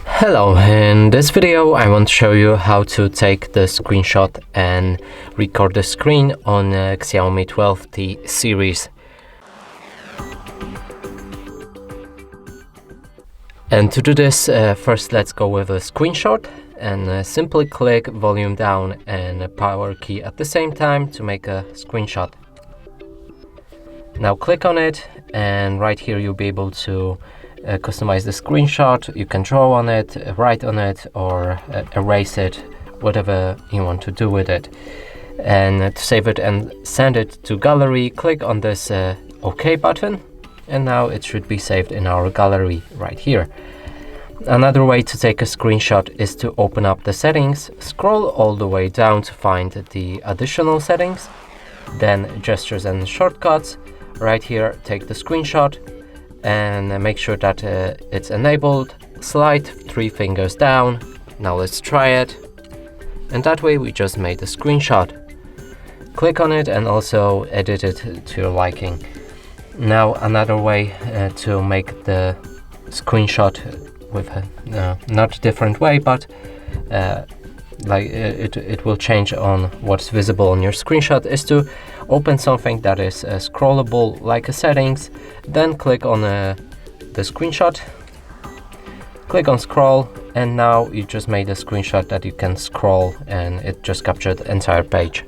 Hello, in this video I want to show you how to take the screenshot and record the screen on a Xiaomi 12T series. And to do this, first let's go with a screenshot and simply click volume down and power key at the same time to make a screenshot. Now click on it, and right here you'll be able to customize the screenshot. You can draw on it, write on it, or erase it, whatever you want to do with it. And to save it and send it to gallery, click on this OK button, and now it should be saved in our gallery right here. Another way to take a screenshot is to open up the settings, scroll all the way down to find the additional settings, then gestures and shortcuts. Right here, take the screenshot and make sure that it's enabled. Slide 3 fingers down. Now let's try it. And that way we just made a screenshot. Click on it and also edit it to your liking. Now another way to make the screenshot with a not different way, but it will change on what's visible on your screenshot, is to open something that is scrollable, like a settings, then click on the screenshot, click on scroll, and now you just made a screenshot that you can scroll and it just captured the entire page.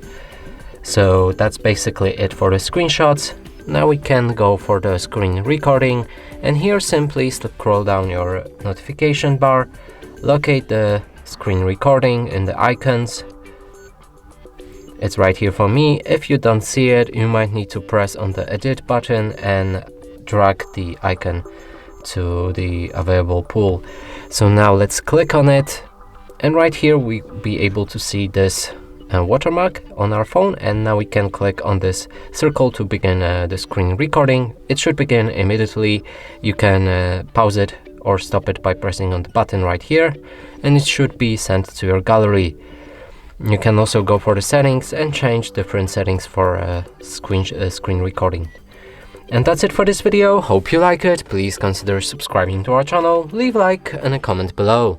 So that's basically it for the screenshots. Now we can go for the screen recording, and here simply scroll down your notification bar, locate the screen recording in the icons. It's right here for me. If you don't see it, you might need to press on the edit button and drag the icon to the available pool. So now let's click on it, and right here we be able to see this watermark on our phone, and now we can click on this circle to begin the screen recording. It should begin immediately. You can pause it or stop it by pressing on the button right here, and it should be sent to your gallery. You can also go for the settings and change different settings for screen recording. And that's it for this video. Hope you like it. Please consider subscribing to our channel, leave a like and a comment below.